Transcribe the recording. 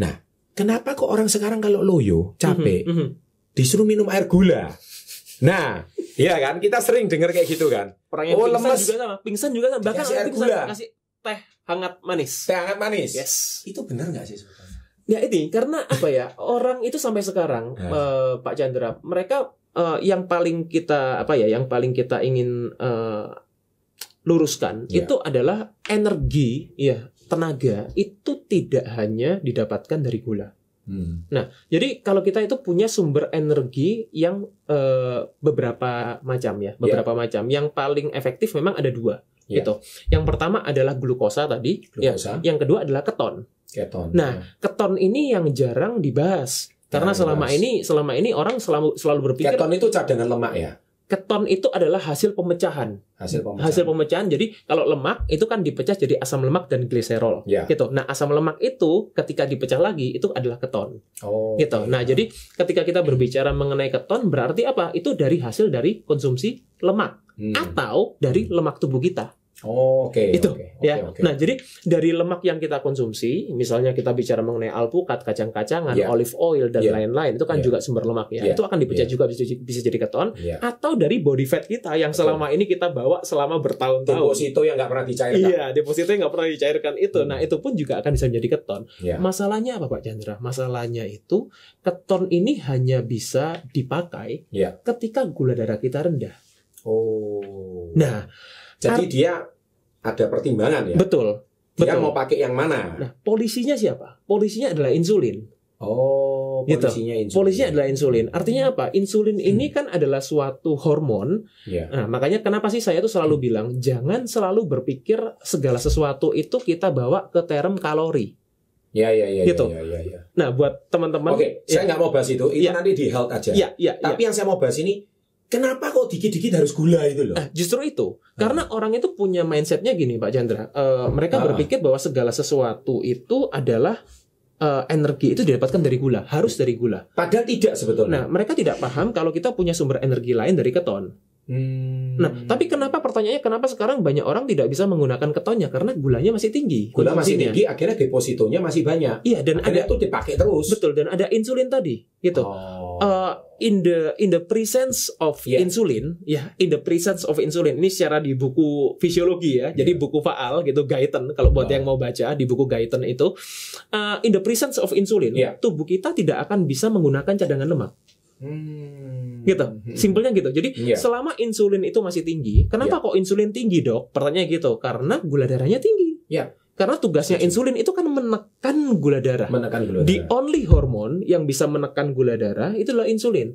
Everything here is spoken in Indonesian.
Nah, kenapa kok orang sekarang kalau loyo, capek, disuruh minum air gula? Nah, iya kan? Kita sering dengar kayak gitu kan. Orang yang pingsan juga sama. Bahkan air gula, kasih teh hangat manis. Teh hangat manis. Yes. Itu benar nggak sih sebetulnya? Ya ini karena apa ya? Orang itu sampai sekarang, Pak Chandra, mereka yang paling kita ingin luruskan itu adalah energi, tenaga itu tidak hanya didapatkan dari gula. Nah, jadi kalau kita itu punya sumber energi yang beberapa macam. Yang paling efektif memang ada dua. Gitu. Yang pertama adalah glukosa tadi. Yang kedua adalah keton. Nah, keton ini yang jarang dibahas. Karena selama ini orang selalu berpikir keton itu cadangan lemak ya. Keton itu adalah hasil pemecahan. Hasil pemecahan. Jadi kalau lemak itu kan dipecah jadi asam lemak dan gliserol. Gitu. Nah, asam lemak itu ketika dipecah lagi itu adalah keton. Gitu. Nah, jadi ketika kita berbicara mengenai keton berarti apa? Itu dari hasil dari konsumsi lemak atau dari lemak tubuh kita. Nah, jadi dari lemak yang kita konsumsi, misalnya kita bicara mengenai alpukat, kacang-kacangan, olive oil dan lain-lain, itu kan juga sumber lemak ya. Itu akan dipecah juga bisa jadi keton, atau dari body fat kita yang selama ini kita bawa selama bertahun-tahun. Deposito yang nggak pernah dicairkan. Iya, deposito yang nggak pernah dicairkan itu. Nah, itu pun juga akan bisa menjadi keton. Masalahnya apa, Pak Chandra? Masalahnya itu keton ini hanya bisa dipakai ketika gula darah kita rendah. Nah, jadi dia ada pertimbangan ya. Betul. Dia mau pakai yang mana? Nah, polisinya siapa? Polisinya adalah insulin. Polisinya adalah insulin. Artinya apa? Insulin ini kan adalah suatu hormon. Nah, makanya kenapa sih saya tuh selalu bilang jangan selalu berpikir segala sesuatu itu kita bawa ke term kalori. Gitu. Nah, buat teman-teman. Saya nggak mau bahas itu. Itu nanti di health aja. Tapi yang saya mau bahas ini, kenapa kok dikit-dikit harus gula itu loh? Justru itu. Karena orang itu punya mindsetnya gini, Pak Chandra. Mereka berpikir bahwa segala sesuatu itu adalah energi itu didapatkan dari gula. Harus dari gula. Padahal tidak sebetulnya. Nah, mereka tidak paham kalau kita punya sumber energi lain dari keton. Nah, tapi pertanyaannya kenapa sekarang banyak orang tidak bisa menggunakan ketonnya? Karena gulanya masih tinggi. Gula masih tinggi, akhirnya depositonya masih banyak. Iya, dan akhirnya itu dipakai terus. Betul, dan ada insulin tadi, gitu. In the presence of insulin, in the presence of insulin ini secara di buku fisiologi ya, jadi buku Faal gitu, Guyton kalau buat yang mau baca di buku Guyton itu, in the presence of insulin, tubuh kita tidak akan bisa menggunakan cadangan lemak. Gitu, simpelnya gitu. Jadi selama insulin itu masih tinggi, kenapa kok insulin tinggi, Dok? Pertanyaan gitu, karena gula darahnya tinggi. Karena tugasnya insulin itu kan menekan gula darah. The only hormon yang bisa menekan gula darah itu adalah insulin.